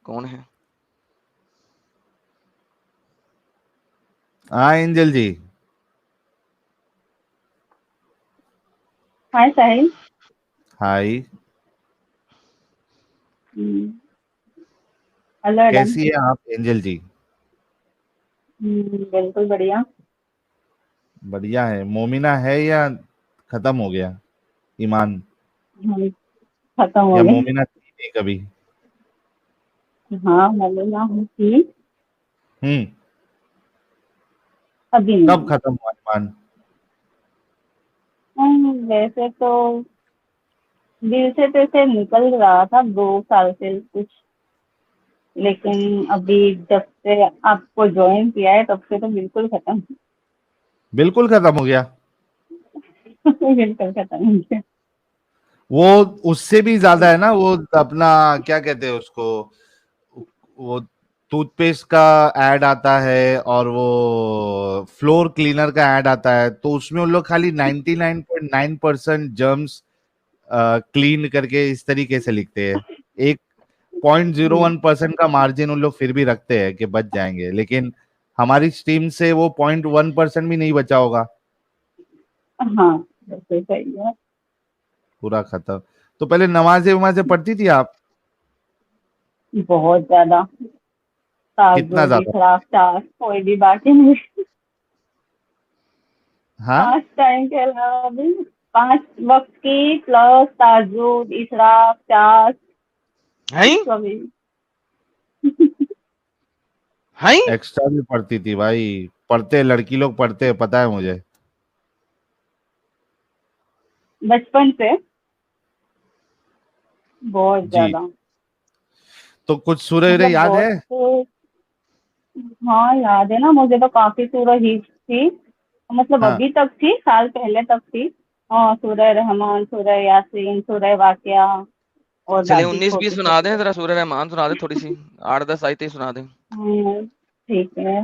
کون ہے؟ ہاں اینجل جی. ہائے ساحل. ہائی. اللہ ڈن. کیسی ہیں آپ اینجل جی؟ بالکل بڑھیا. بڑھیا ہے. مومنہ ہے یا ختم ہو گیا ایمان؟ ختم ہو یا گیا. مومنہ تھی نہیں کبھی؟ ہاں مومنہ ہوں تھی. ابھی کب نہیں. ختم ہوا ایمان؟ ویسے تو دل سے تو ایسے نکل رہا تھا 2 سال سے کچھ، لیکن ابھی جب سے آپ کو جوائن کیا ہے تب سے تو بالکل ختم. بالکل ختم ہو گیا. بالکل ختم ہو گیا. وہ اس سے بھی زیادہ ہے نا، وہ اپنا کیا کہتے ہیں اس کو، وہ ٹوتھ پیسٹ کا ایڈ آتا ہے اور وہ فلور کلینر کا ایڈ آتا ہے، تو اس میں ان لوگ خالی 99.9% جرمز کلین کر کے اس طریقے سے لکھتے ہیں. 1.01% کا مارجن ان لوگ پھر بھی رکھتے ہیں کہ بچ جائیں گے، لیکن ہماری اسٹیم سے وہ 0.1% بھی نہیں بچا ہوگا. ہاں بالکل صحیح ہے. پورا ختم. تو پہلے نمازیں پڑھتی تھی آپ؟ بہت زیادہ. کتنا تعجب زیادہ؟ اخلاق چار کوئی بھی بات ہی نہیں. ہاں 5 ٹائم کے علاوہ بھی 5 وقت کی پلس تہجد اشراق چار کبھی. ایکسٹرا بھی پڑھتی تھی بھائی. پڑھتے لڑکی لوگ پڑھتے، پتا ہے مجھے. بچپن سے بہت جی. زیادہ. تو کچھ سورہ مطلب یاد ہے؟ بہت. ہاں یاد ہے نا، مجھے تو کافی سورہ حفظ تھی، مطلب ہاں ابھی تک تھی، سال پہلے تک تھی. سورہ رحمان، سورہ یاسین، سورہ واقعہ اور چلے باقی 19-20 چھوٹی سنا چھوٹی. دیں ذرا، سورہ رحمان سنا دیں تھوڑی سی، 8-10 آیتیں سنا دیں. ٹھیک ہے.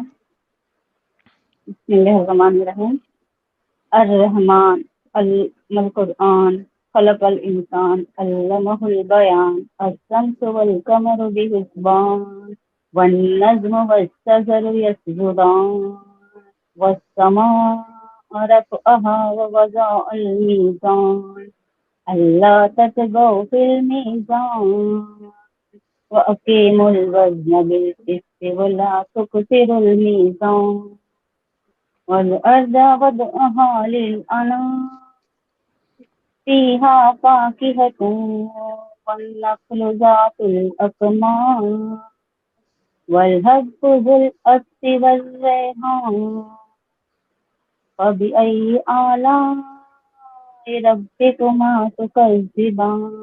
بسم اللہ الرحمن الرحیم. الرحمن علم القرآن خلق الانسان علمہ البیان الشمس والقمر بحسبان والنجم والشجر يسجدان والسماء رفعها ووضع الميزان ألا تطغوا في الميزان وأقيموا الوزن بالقسط ولا تكسروا الميزان والأرض وضعها للأنام فيها فاكهة والنخل ذات الأكمام والهب ذو الأسف والريحان فبأي آلاء ربكما تكذبان.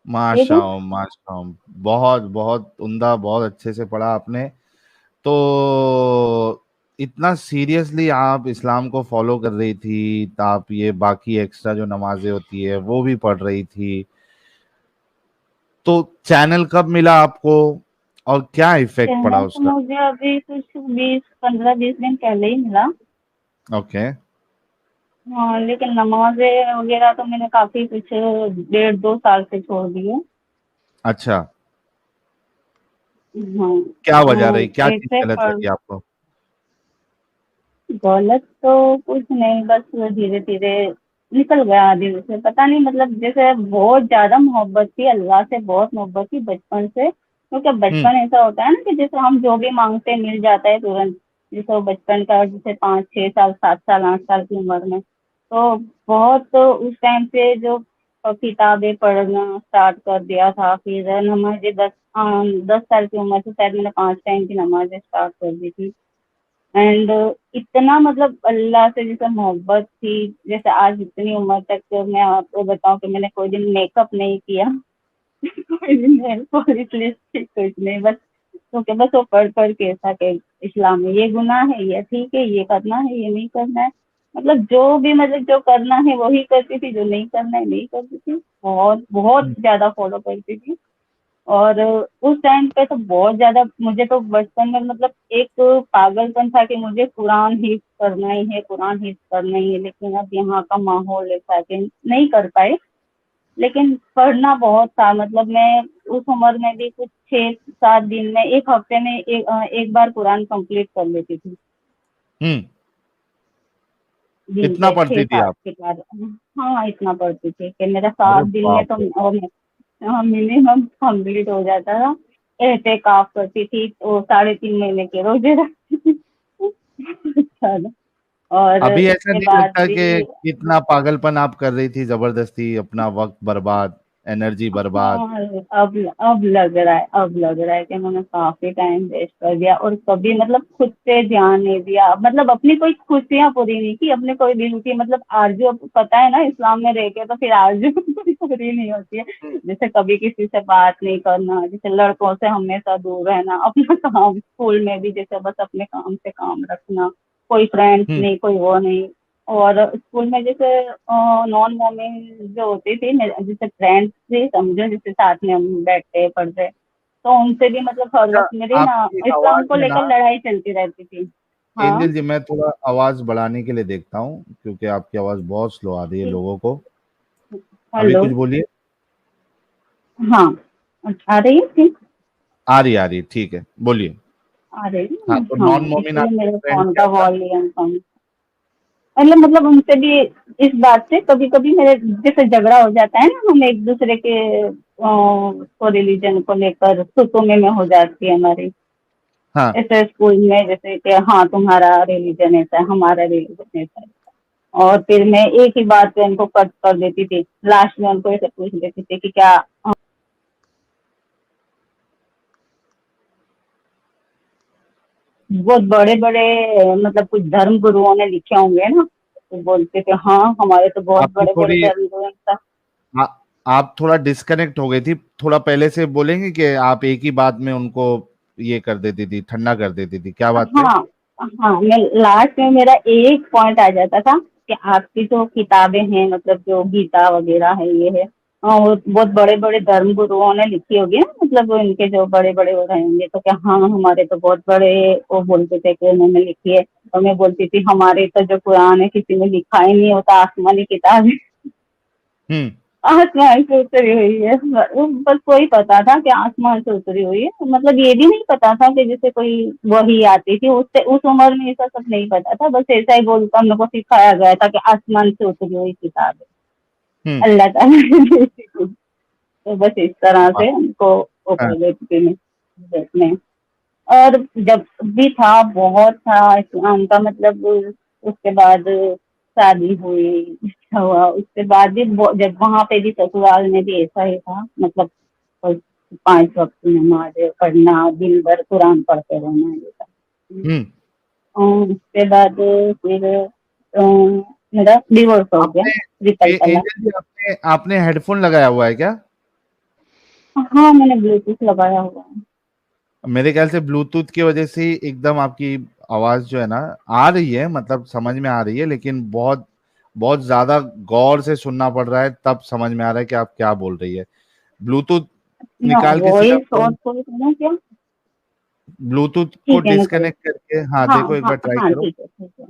ماشاء اللہ ماشاء اللہ، بہت بہت عمدہ، بہت اچھے سے پڑھا آپ نے. تو اتنا سیریسلی آپ اسلام کو فالو کر رہی تھی، آپ یہ باقی ایکسٹرا جو نمازیں ہوتی ہے وہ بھی پڑھ رہی تھی، تو چینل کب ملا آپ کو اور کیا ایفیکٹ پڑا چینل اس تو کا؟ مجھے ابھی کچھ 15-20 دن پہلے ہی ملا. اوکے. ہاں لیکن نمازیں وغیرہ تو میں نے کافی کچھ 1.5-2 سال سے چھوڑ دی ہے. اچھا، ہاں کیا وجہ رہی، کیا چیز ایسے غلط پر لگی آپ کو؟ دولت تو کچھ نہیں، بس دھیرے دھیرے نکل گیا دل سے، پتہ نہیں، مطلب جیسے بہت زیادہ محبت تھی اللہ سے، بہت محبت تھی بچپن سے، کیونکہ بچپن ایسا ہوتا ہے نا کہ جیسے ہم جو بھی مانگتے ہیں مل جاتا ہے ترنت. جیسے بچپن کا جیسے 5-6 سال 7 سال 8 سال کی عمر میں تو بہت اس ٹائم سے جو کتابیں پڑھنا اسٹارٹ کر دیا تھا. پھر نمازیں 10 سال کی عمر سے شاید میں نے 5 ٹائم کی نمازیں اسٹارٹ کر دی تھی. اینڈ اتنا مطلب اللہ سے جیسے محبت تھی، جیسے آج اتنی عمر تک میں آپ کو بتاؤں کہ میں نے کوئی دن میک اپ نہیں کیا، کوئی دن نیل پالش لپسٹک کچھ نہیں، بس کیونکہ بس وہ پڑھ کے ایسا کہ اسلام میں یہ گناہ ہے، یہ ٹھیک ہے، یہ کرنا ہے، یہ نہیں کرنا ہے، مطلب جو کرنا ہے وہی کرتی تھی، جو نہیں کرنا ہے نہیں کرتی تھی. بہت بہت زیادہ فالو کرتی تھی. اور اس ٹائم پہ تو بہت زیادہ مجھے تو بچپن میں مطلب ایک پاگل پن تھا کہ مجھے قرآن حفظ کرنا ہی ہے، قرآن حفظ کرنا ہی ہے. لیکن اب یہاں کا ماحول ایسا کہ نہیں کر پائے. لیکن پڑھنا بہت تھا. مطلب میں اس عمر میں بھی کچھ 6-7 دن میں، ایک ہفتے میں ایک بار قرآن کمپلیٹ کر لیتی تھی دن اتنا کے چھ پڑھتی تھی سات آپ؟ کے بعد. ہاں اتنا پڑھتی تھی کہ میرا ارے 7 دن میں باپ تو رے! منیمم کمپلیٹ ہو جاتا تھا. اعتکاف کرتی تھی وہ 3.5 مہینے کے روزے رکھتی تھی. اور ابھی اس ایسا کے نہیں بعد لگتا بھی کہ کتنا پاگلپن آپ کر رہی تھی، زبردستی اپنا وقت برباد، انرجی برباد؟ ہاں اب لگ رہا ہے کہ میں نے کافی ٹائم ویسٹ کر دیا. اور کبھی مطلب خود پہ دھیان نہیں دیا. مطلب اپنی کوئی خوشیاں پوری نہیں کی، اپنے کوئی دل کی مطلب آرزو. پتا ہے نا اسلام میں رہ کے تو پھر آرزو پوری نہیں ہوتی ہے. جیسے کبھی کسی سے بات نہیں کرنا، جیسے لڑکوں سے ہمیشہ دور رہنا، اپنا کام اسکول میں بھی جیسے بس اپنے کام سے کام رکھنا، کوئی فرینڈس نہیں، کوئی وہ نہیں. اور اسکول میں جیسے نان مومن جو ہوتی تھی جیسے فرینڈس تھی سمجھو، جیسے ساتھ میں ہم بیٹھتے پڑھتے، تو ان سے بھی مطلب ہر اچھا، وقت میری آپ نا کی اسلام آواز کو میں لے نا کر لڑائی چلتی رہتی تھی. ہاں اینجل جی، میں تھوڑا آواز بڑھانے کے لیے دیکھتا ہوں کیونکہ آپ کی آواز بہت سلو آ رہی ہے لوگوں کو. ابھی ہلو، کچھ بولیے. ہاں آ رہی ہے ٹھیک؟ آ رہی ٹھیک ہے، بولیے. آ رہی ہاں، ہے. تو ہاں نان اس مومن لیے آپ کے میرے فرینڈ فون کیا کا تھا؟ والیوم کم. مطلب ان سے بھی اس بات سے کبھی کبھی میرے جیسے جھگڑا ہو جاتا ہے نا، ہم ایک دوسرے کے کو ریلیجن کو لے کر خصومے میں ہو جاتی ہے ہماری. ہاں ایسے اسکول میں جیسے کہ ہاں تمہارا ریلیجن ایسا ہے، ہمارا ریلیجن ایسا ہے، اور پھر میں ایک ہی بات پہ ان کو کٹ کر دیتی تھی. لاسٹ میں ان کو ایسے پوچھ دیتی تھی کہ کیا بہت بڑے بڑے مطلب کچھ دھرم گروؤں نے لکھے ہوں گے نا، تو بولتے تھے ہاں ہمارے تو بہت آپ کی بڑے بڑے تھوڑی دھرم گرو ہیں. آ- آپ تھوڑا ڈسکنیکٹ ہو گئی تھی. تھوڑا پہلے سے بولیں گے کہ آپ ایک ہی بات میں ان کو یہ کر دیتی تھی، ٹھنڈا کر دیتی تھی، کیا بات پہ؟ ہاں ہاں میں لاسٹ میں میرا ایک پوائنٹ آ جاتا تھا کہ آپ کی جو کتابیں ہیں مطلب جو گیتا وغیرہ ہے یہ ہے، وہ بہت بڑے بڑے دھرم گروؤں نے لکھی ہوگی نا، مطلب ان کے جو بڑے بڑے وہ رہیں گے، تو کیا ہاں ہمارے تو بہت بڑے وہ بولتے تھے کہ انہوں نے لکھی ہے. اور میں بولتی تھی ہمارے تو جو قرآن ہے کسی نے لکھا ہی نہیں ہوتا، آسمانی کتاب ہے. ہوں آسمان سے اتری ہوئی ہے. بس وہی پتا تھا کہ آسمان سے اتری ہوئی ہے. مطلب یہ بھی نہیں پتا تھا کہ جیسے کوئی وہی آتی تھی اس عمر میں، ایسا سب نہیں پتا تھا. بس ایسا ہی بول کر ہم لوگ کو سکھایا گیا تھا کہ آسمان سے اتری ہوئی کتاب ہے ہوں اللہ تعالیٰ. تو بس اس طرح واہ، سے ان کو وہ ہاں، کر دیتی تھی میں. اور جب بھی تھا بہت تھا اسلام کا مطلب. اس کے بعد شادی ہوئی، ہوا، اس کے بعد بھی جب وہاں پہ بھی سسرال میں بھی ایسا ہی تھا. مطلب 5 وقت نماز پڑھنا، دن بھر قرآن پڑھتے رہنا یہ سب. ہوں اس کے بعد پھر میرا ڈیورس ہو آپ گیا، نے ٹرپل طلاق. اینجل جی، آپ نے ہیڈ فون لگایا ہوا ہے کیا؟ ہاں میں نے بلوٹوتھ لگایا ہوا ہے. میرے خیال سے بلوٹوتھ کی وجہ سے ایک دم آپ کی آواز جو ہے نا آ رہی ہے، مطلب سمجھ میں آ رہی ہے، لیکن بہت بہت زیادہ غور سے سننا پڑ رہا ہے تب سمجھ میں آ رہا ہے کہ آپ کیا بول رہی ہے. بلوٹوتھ نکال کے سیدھا وائس فون، اور تھوڑی کرنا کیا؟ بلوٹوتھ کو ٹھیک ہے میں ڈسکنیکٹ کر کے ہاں ہاں دیکھو، ایک ہاں بار ٹرائی ہاں کرو. ٹھیک ہے ٹھیک ہے.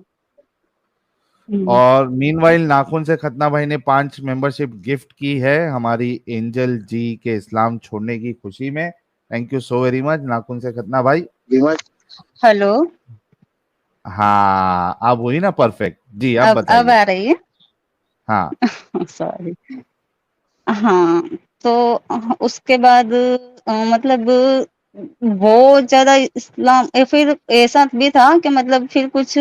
اور مین وائل ناخن سے ختنا بھائی نے 5 ممبرشپ گفٹ کی ہے ہماری اینجل جی کے اسلام چھوڑنے کی خوشی میں. Thank you so very much ناخن سے ختنا بھائی. ہلو، ہاں اب ہوئی نا پرفیکٹ. جی اب اب بتائیے. آ رہی ہاں ہے. سوری. ہاں تو اس کے بعد مطلب بہت زیادہ اسلام پھر ایسا بھی تھا کہ مطلب پھر کچھ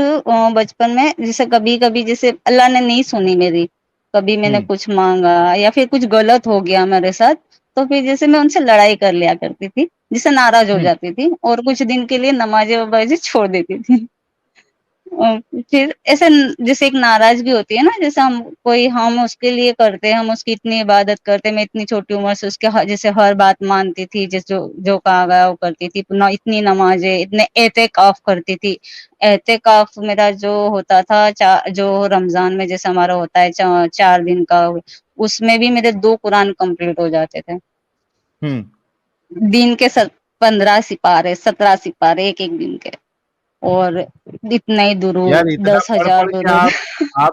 بچپن میں جیسے کبھی کبھی جیسے اللہ نے نہیں سنی میری، کبھی میں نے ہوں کچھ مانگا یا پھر کچھ غلط ہو گیا میرے ساتھ، تو پھر جیسے میں ان سے لڑائی کر لیا کرتی تھی، جسے ناراض ہو ہوں جاتی تھی اور کچھ دن کے لیے نمازیں وبازیں چھوڑ دیتی تھی. پھر ایسے جیسے ایک ناراضگی ہوتی ہے نا، جیسے ہم اس کے لیے کرتے، ہم اس کی اتنی عبادت کرتے. میں اتنی چھوٹی عمر سے اس کے جیسے ہر بات مانتی تھی، جیسے جو کہا گیا وہ کرتی تھی، اتنی نمازیں، اتنے اعتکاف کرتی تھی. اعتکاف میرا جو ہوتا تھا جو رمضان میں جیسے ہمارا ہوتا ہے 4 دن کا، اس میں بھی میرے 2 قرآن کمپلیٹ ہو جاتے تھے. ہوں دن کے 15 سپارے 17 سپارے ایک ایک دن کے، اور اتنا ہی یار درود اتنا پڑھ 10,000 پڑھ کے درود. آپ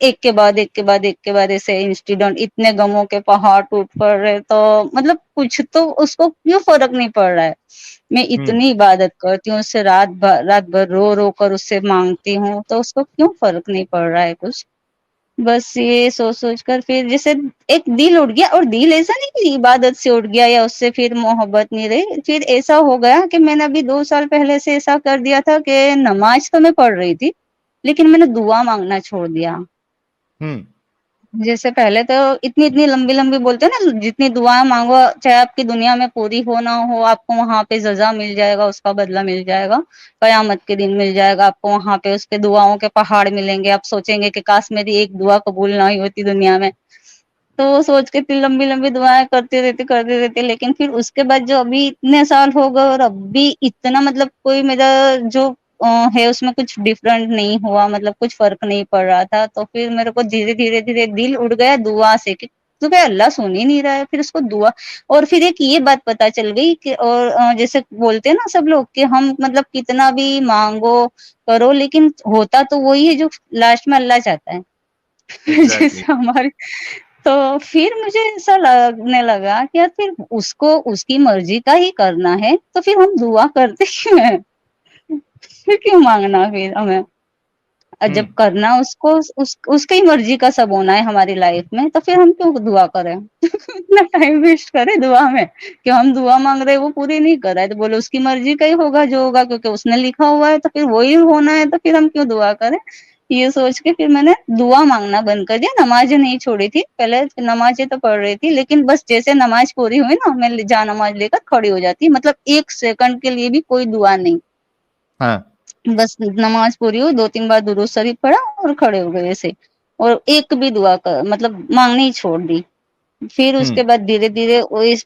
ایک کے بعد ایک کے بعد ایک کے بعد ایسے انسیڈنٹ، اتنے غموں کے پہاڑ ٹوٹ پڑ رہے، تو مطلب کچھ تو اس کو کیوں فرق نہیں پڑ رہا ہے؟ میں اتنی عبادت کرتی ہوں، اس سے رات بھر رو رو کر اس سے مانگتی ہوں، تو اس کو کیوں فرق نہیں پڑ رہا ہے کچھ؟ بس یہ سوچ کر پھر جیسے ایک دل اٹھ گیا، اور دل ایسا نہیں کہ عبادت سے اٹھ گیا یا اس سے پھر محبت نہیں رہی، پھر ایسا ہو گیا کہ میں نے ابھی 2 سال پہلے سے ایسا کر دیا تھا کہ نماز تو میں پڑھ رہی تھی لیکن میں نے دعا مانگنا چھوڑ دیا۔ جیسے پہلے تو اتنی لمبی لمبی بولتے ہیں نا، جتنی دعائیں مانگو چاہے آپ کی دنیا میں پوری ہو نہ ہو، آپ کو وہاں پہ جزا مل جائے گا، اس کا بدلہ مل جائے گا، قیامت کے دن مل جائے گا آپ کو، وہاں پہ اس کے دعاؤں کے پہاڑ ملیں گے، آپ سوچیں گے کہ کاش میری ایک دعا قبول نہ ہوئی ہوتی دنیا میں۔ تو وہ سوچ کے اتنی لمبی لمبی دعائیں کرتی رہتی، لیکن پھر اس کے بعد جو ابھی اتنے سال ہو گئے اور ابھی اتنا مطلب کوئی میرا جو ہے اس میں کچھ ڈفرنٹ نہیں ہوا، مطلب کچھ فرق نہیں پڑ رہا تھا، تو پھر میرے کو دھیرے دھیرے دل اٹھ گیا دعا سے کہ کیونکہ اللہ سن ہی نہیں رہا ہے، پھر اس کو دعا۔ اور پھر ایک یہ بات پتا چل گئی کہ اور جیسے بولتے ہیں نا سب لوگ کہ ہم مطلب کتنا بھی مانگو کرو لیکن ہوتا تو وہی ہے جو لاسٹ میں اللہ چاہتا ہے۔ Exactly. جیسے ہماری، تو پھر مجھے ایسا لگنے لگا کہ یار پھر اس کو اس کی مرضی کا ہی کرنا ہے تو پھر ہم دعا کرتے کیوں ہیں؟ پھر کیوں مانگنا پھر ہمیں؟ جب کرنا اس کو اس کی مرضی کا سب ہونا ہے ہماری لائف میں، تو پھر ہم کیوں دعا کریں؟ اتنا ٹائم ویسٹ کرے دعا میں کہ ہم دعا مانگ رہے وہ پوری نہیں کر رہا ہے، تو بولے اس کی مرضی کا ہی ہوگا جو ہوگا، کیونکہ اس نے لکھا ہوا ہے تو پھر وہی ہونا ہے، تو پھر ہم کیوں دعا کریں؟ یہ سوچ کے پھر میں نے دعا مانگنا بند کر دیا۔ نمازیں نہیں چھوڑی تھی، پہلے نمازیں تو پڑھ رہی تھی، لیکن بس جیسے نماز پوری ہوئی نا میں جا نماز لے کر کھڑی ہو جاتی، مطلب 1 سیکنڈ کے لیے بھی کوئی دعا نہیں، بس نماز پوری ہو 2-3 بار درود شریف پڑھا اور کھڑے ہو گئے ایسے، اور ایک بھی دعا مطلب مانگنی ہی چھوڑ دی۔ پھر اس کے بعد دھیرے دھیرے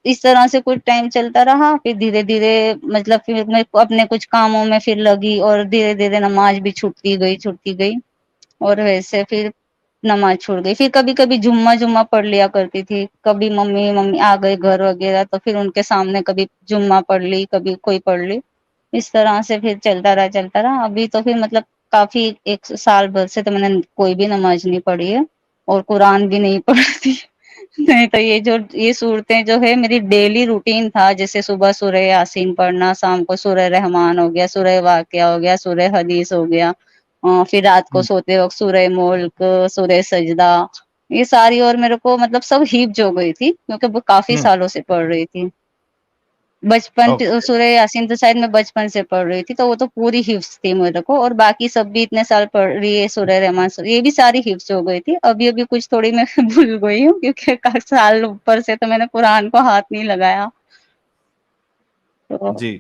اس طرح سے کچھ ٹائم چلتا رہا، پھر دھیرے دھیرے مطلب پھر میں اپنے کچھ کاموں میں پھر لگی، اور دھیرے دھیرے نماز بھی چھوٹتی گئی، اور ویسے پھر نماز چھوڑ گئی۔ پھر کبھی کبھی جمعہ پڑھ لیا کرتی تھی، کبھی ممی آ گئے گھر وغیرہ تو پھر ان کے سامنے کبھی جمعہ پڑھ لی، کبھی کوئی پڑھ لی، اس طرح سے پھر چلتا رہا۔ ابھی تو پھر مطلب کافی 1 سال بھر سے تو میں نے کوئی بھی نماز نہیں پڑھی ہے، اور قرآن بھی نہیں پڑھتی۔ نہیں تو یہ صورتیں جو ہے میری ڈیلی روٹین تھا، جیسے صبح سورہ یاسین پڑھنا، شام کو سورہ رحمان ہو گیا، سورہ واقعہ ہو گیا، سورہ حدیث ہو گیا، پھر رات کو سوتے وقت سورہ ملک، سورہ سجدہ، یہ ساری، اور میرے کو مطلب سب حفظ ہو گئی تھی کیونکہ وہ کافی سالوں سے پڑھ رہی تھی۔ بچپن سورہ یاسین تو شاید میں بچپن سے پڑھ رہی تھی، تو وہ تو پوری حفظ تھی میرے کو، اور باقی سب بھی اتنے سال پڑھ رہی ہے، سورہ رحمان یہ بھی ساری حفظ ہو گئی تھی۔ ابھی کچھ تھوڑی میں بھول گئی ہوں کیونکہ سال اوپر سے تو میں نے قرآن کو ہاتھ نہیں لگایا۔ تو جی،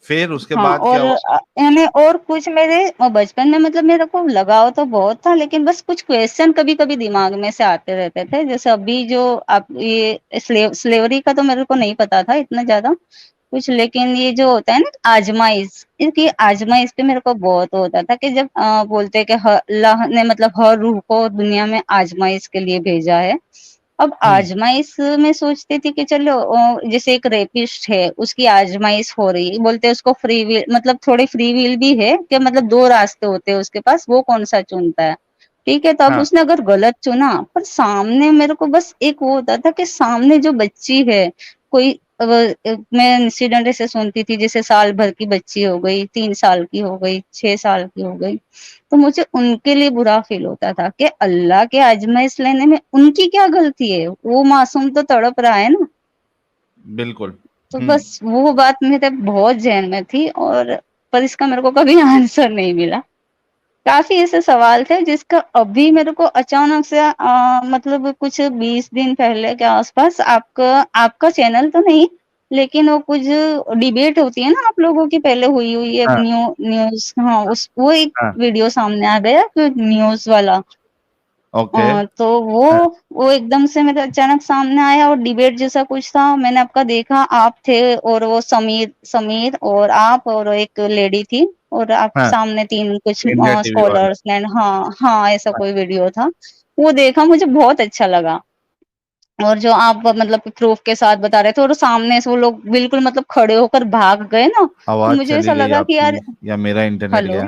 پھر اس کے ہاں، بعد اور کیا ہوا؟ یعنی اور کچھ میرے بچپن میں مطلب میرے کو لگاؤ تو بہت تھا، لیکن بس کچھ کویشچن کبھی کبھی دماغ میں سے آتے رہتے تھے، جیسے ابھی جو اب یہ سلیوری کا تو میرے کو نہیں پتا تھا اتنا زیادہ کچھ، لیکن یہ جو ہوتا ہے نا آزمائش، اس کی آزمائش پہ میرے کو بہت ہوتا تھا کہ جب بولتے کہ اللہ نے مطلب ہر روح کو دنیا میں آزمائش کے لیے بھیجا ہے۔ اب آزمائش میں سوچتی تھی کہ چلو جیسے ایک ریپسٹ ہے اس کی آزمائش ہو رہی، بولتے اس کو فری ویل، مطلب تھوڑی فری ویل بھی ہے کہ مطلب 2 راستے ہوتے ہیں اس کے پاس، وہ کون سا چنتا ہے، ٹھیک ہے؟ تو اب اس نے اگر غلط چنا، پر سامنے میرے کو بس ایک وہ ہوتا تھا کہ سامنے جو بچی ہے کوئی، میں انسیڈنٹ ایسے سنتی تھی جیسے سال بھر کی بچی ہو گئی، 3 سال کی ہو گئی، 6 سال کی ہو گئی، تو مجھے ان کے لیے برا فیل ہوتا تھا کہ اللہ کے آزمائش لینے میں ان کی کیا غلطی ہے، وہ معصوم تو تڑپ رہا ہے نا۔ بالکل۔ تو بس وہ بات میرے بہت ذہن میں تھی، اور پر اس کا میرے کو کبھی آنسر نہیں ملا۔ کافی ایسے سوال تھے جس کا ابھی میرے کو اچانک سے مطلب کچھ 20 دن پہلے کے آس پاس آپ کا چینل تو نہیں، لیکن وہ کچھ ڈیبیٹ ہوتی ہے نا آپ لوگوں کی پہلے ہوئی ایک نیوز، ہاں وہ ایک ویڈیو سامنے آ گیا کہ نیوز والا، تو وہ ایک دم سے میرے اچانک سامنے آیا، اور ڈیبیٹ جیسا کچھ تھا، میں نے آپ کا دیکھا، آپ تھے اور وہ سمیر اور آپ اور ایک لیڈی تھی، اور آپ سامنے 3 کچھ انڈیا ٹی وی والے۔ اسکالرس، ہاں ایسا کوئی ویڈیو تھا، وہ دیکھا، مجھے بہت اچھا لگا، اور جو آپ مطلب پروف کے ساتھ بتا رہے تھے، اور سامنے سے وہ لوگ بالکل مطلب کھڑے ہو کر بھاگ گئے نا، تو آواز مجھے ایسا چلی گئی لگا آپ کہ کی یار، یا میرا انٹرنیٹ ہلو، گیا؟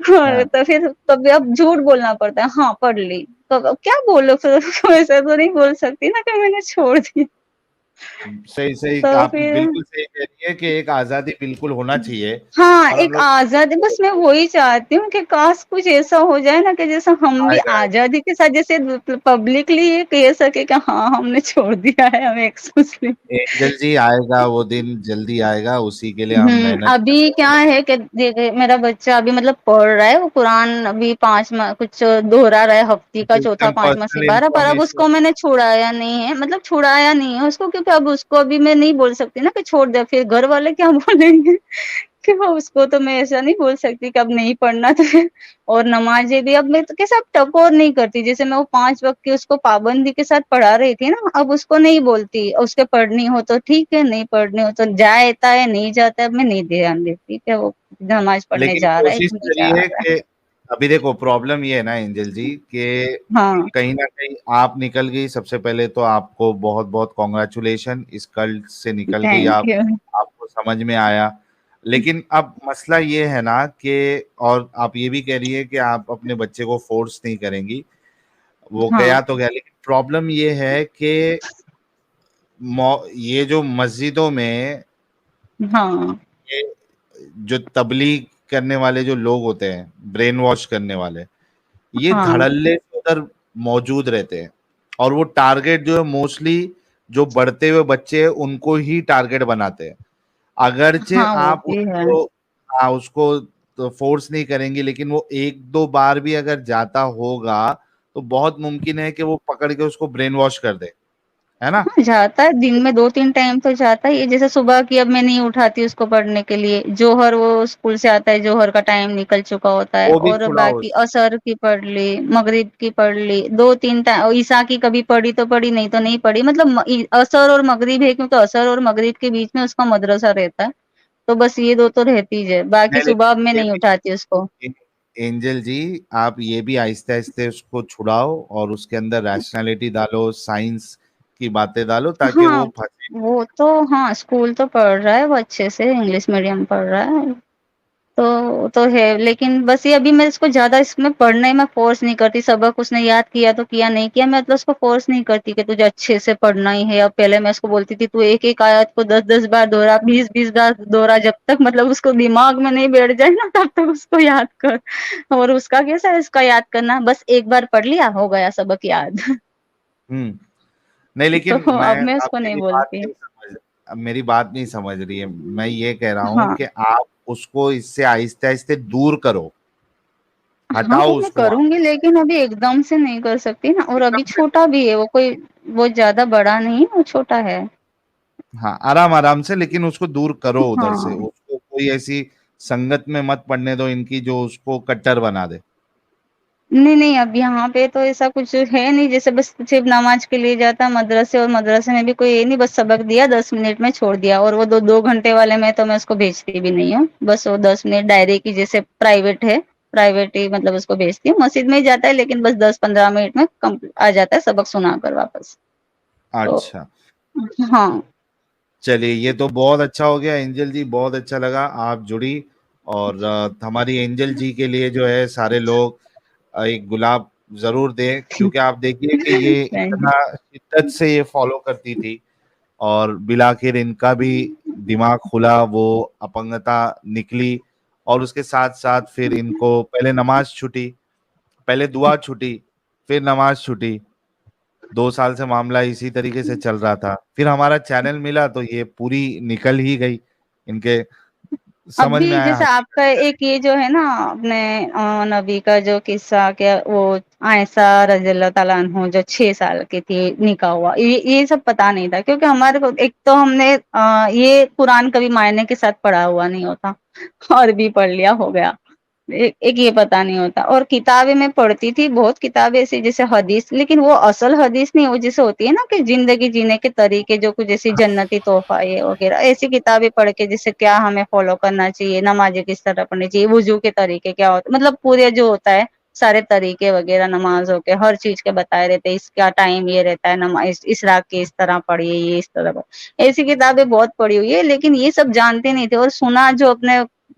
اور تو پھر کبھی اب جھوٹ بولنا پڑتا ہے، ہاں پڑھ لی تو اب کیا بولو پھر ویسے تو نہیں بول سکتی نا کہ میں نے چھوڑ دی. صحیح صحیح، تو آپ پھر بالکل صحیح کہہ رہی ہے کہ ایک آزادی بالکل ہونا چاہیے. ہاں اور ہم ایک لوگ آزادی، بس میں وہی چاہتی ہوں کہ کاش کچھ ایسا ہو جائے نا کہ جیسا ہم بھی آئے گا آزادی کے ساتھ جیسے پبلکلی یہ کہہ سکے کہ ہاں ہم نے چھوڑ دیا ہے ہمیں ایکسکیوز. اینجل جی، آئے گا وہ دن، جلدی آئے گا، اسی کے لیے ہم محنت کر ابھی کیا رہے ہیں. ہے کہ دیکھے میرا بچہ ابھی مطلب پڑھ رہا ہے، وہ قرآن ابھی 5 ماہ کچھ دوہرا رہا ہے، ہفتے کا چوتھا ٹائم 5 سے پرسنل 12، پر اب اس انفارمیشن. کو میں نے چھڑایا نہیں ہے، مطلب چھڑایا نہیں ہے اس کو، کیونکہ اب اس کو ابھی میں نہیں بول سکتی نا کہ چھوڑ دے، پھر گھر والے کیا بولیں گے کہ وہ اس کو تو میں ایسا نہیں بول سکتی کہ اب نہیں پڑھنا تو. اور نمازیں بھی اب میں تو کیسے اب ٹکور نہیں کرتی، جیسے میں وہ 5 وقت کی اس کو پابندی کے ساتھ پڑھا رہی تھی نا، اب اس کو نہیں بولتی، اس کے پڑھنی ہو تو ٹھیک ہے، نہیں پڑھنی ہو تو جاتا ہے نہیں جاتا ہے، اب میں نہیں دھیان دیتی کہ وہ نماز پڑھنے لیکن جا رہا ہے کوشش کہ نہیں جا کریے رہا ہے. کہ ابھی دیکھو پرابلم یہ ہے نا اینجل جی کہ ہاں کہیں نہ کہیں آپ نکل گئی. سب سے پہلے تو آپ کو بہت بہت کانگریچولیشن، اس کلٹ سے نکل گئی تھینک آپ یو. کو سمجھ میں آیا. لیکن اب مسئلہ یہ ہے نا کہ، اور آپ یہ بھی کہہ رہی ہے کہ آپ اپنے بچے کو فورس نہیں کریں گی، وہ ہاں گیا تو گیا. لیکن پرابلم یہ ہے کہ یہ جو مسجدوں میں ہاں یہ جو تبلیغ کرنے والے جو لوگ ہوتے ہیں، برین واش کرنے والے، یہ ہاں دھڑلے سے ادھر موجود رہتے ہیں. اور وہ ٹارگیٹ جو ہے موسٹلی جو بڑھتے ہوئے بچے ہیں ان کو ہی ٹارگیٹ بناتے ہیں. اگرچہ ہاں وہ آپ بھی ہے. اس کو فورس نہیں کریں گی، لیکن وہ 1-2 بار بھی اگر جاتا ہوگا تو بہت ممکن ہے کہ وہ پکڑ کے اس کو برین واش کر دے، ہے نا. ہاں جاتا ہے، دن میں 2-3 ٹائم تو جاتا ہے. یہ جیسے صبح کی اب میں نہیں اٹھاتی اس کو پڑھنے کے لیے، جوہر وہ اسکول سے آتا ہے، جوہر کا ٹائم نکل چکا ہوتا ہے، وہ بھی اور چھڑاؤ باقی عصر کی پڑھ لی، مغرب کی پڑھ لی، 2-3 ٹائم. عشاء کی کبھی پڑھی تو پڑھی، نہیں تو نہیں پڑھی. مطلب عصر اور مغرب ہے کیونکہ عصر اور مغرب کے بیچ میں اس کا مدرسہ رہتا ہے، تو بس یہ 2 تو رہتی ہے، باقی نہیں. صبح میں لیکن نہیں اٹھاتی اس کو. اینجل جی، آپ یہ بھی آہستہ آہستہ اس کو چھڑاؤ اور اس کے اندر ریشنلٹی ڈالو، سائنس کی باتیں ڈالو تاکہ ہاں وہ پھنسے. وہ تو ہاں اسکول تو پڑھ رہا ہے وہ اچھے سے، انگلش میڈیم پڑھ رہا ہے تو ہے. لیکن بس یہ ابھی میں اس کو زیادہ اس میں پڑھنے میں فورس نہیں کرتی. سبق اس نے یاد کیا تو کیا، نہیں کیا میں اس کو فورس نہیں کرتی کہ تجھے اچھے سے پڑھنا ہی ہے. اب پہلے میں اس کو بولتی تھی تو ایک آیت کو 10-10 بار دوہرا، 20-20 بار دوہرا، جب تک مطلب اس کو دماغ میں نہیں بیٹھ جائے نا تب تک اس کو یاد کر. اور اس کا کیسا ہے، اس کا یاد کرنا بس ایک بار پڑھ لیا ہو گیا سبق یاد. نہیں تو لیکن اب میں اس آپ کو نہیں میری بات بولتی. نہیں سمجھ، اب میری بات نہیں سمجھ رہی ہے. میں یہ کہہ رہا ہوں ہاں کہ آپ اس کو اس سے آہستہ آہستہ دور کرو، ہاں ہٹاؤ وہ میں اس کو وہاں کروں گی، لیکن ابھی ایک دم سے نہیں کر سکتی نا، اور ایک ابھی دم سے. چھوٹا بھی ہے وہ، کوئی وہ زیادہ بڑا نہیں ہے، وہ چھوٹا ہے. ہاں آرام آرام سے، لیکن اس کو دور کرو ادھر سے. ہاں اس کو کوئی ایسی سنگت میں مت پڑنے دو ان کی جو اس کو کٹر بنا دے. نہیں اب یہاں پہ تو ایسا کچھ ہے نہیں، جیسے بس صرف نماز کے لیے جاتا مدرسے، اور مدرسے میں بھی کوئی یہ نہیں، بس سبق دیا 10 منٹ میں چھوڑ دیا. اور وہ 2 گھنٹے والے میں تو میں اس کو بھیجتی بھی نہیں ہوں، بس وہ 10 منٹ ڈائری کی جیسے پرائیویٹ ہے، پرائیویٹ ہی مطلب اس کو بھیجتی ہوں. مسجد میں ہی جاتا ہے لیکن بس 10-15 منٹ میں آ جاتا ہے سبق سنا کر واپس. تو اچھا ہاں چلیے، یہ تو بہت اچھا ہو گیا اینجل جی، بہت اچھا لگا آپ جڑی. اور ہماری اینجل جی کے لیے جو ہے سارے لوگ ایک گلاب ضرور دیں، کیونکہ آپ دیکھیے کہ یہ اتنا شدت سے یہ فالو کرتی تھی، اور بالآخر ان کا بھی دماغ کھلا، وہ اپنگتا نکلی. اور اس کے ساتھ ساتھ پھر ان کو پہلے نماز چھوٹی، پہلے دعا چھوٹی، پھر نماز چھوٹی. 2 سال سے معاملہ اسی طریقے سے چل رہا تھا. پھر ہمارا چینل ملا تو یہ پوری نکل ہی گئی ان کے، اب سمجھ بھی میں آیا جیسے آپ کا حقیقت کیا ہے. ایک یہ جو ہے نا اپنے نبی کا جو قصہ، کہ وہ عائشہ رضی اللہ تعالیٰ عنہ جو 6 سال کی تھی نکاح ہوا، یہ سب پتا نہیں تھا. کیونکہ ہمارے کو ایک تو ہم نے یہ قرآن کبھی معنی کے ساتھ پڑھا ہوا نہیں ہوتا، اور بھی پڑھ لیا ہو گیا، ایک یہ پتا نہیں ہوتا. اور کتابیں میں پڑھتی تھی بہت کتابیں ایسی جیسے حدیث، لیکن وہ اصل حدیث نہیں، وہ جیسے ہوتی ہے نا کہ زندگی جینے کے طریقے، جو کچھ جیسی جنتی تحفہ یہ وغیرہ، ایسی کتابیں پڑھ کے جیسے کیا ہمیں فالو کرنا چاہیے، نمازیں کس طرح پڑھنی چاہیے، وضو کے طریقے کیا ہوتے، مطلب پورے جو ہوتا ہے سارے طریقے وغیرہ نمازوں کے ہر چیز کے بتائے رہتے، اس کا ٹائم یہ رہتا ہے، نماز اس رات کی اس طرح پڑھیے، یہ اس طرح ایسی کتابیں بہت پڑھی ہوئی ہے. لیکن یہ سب جانتے نہیں تھے، اور سنا جو اپنے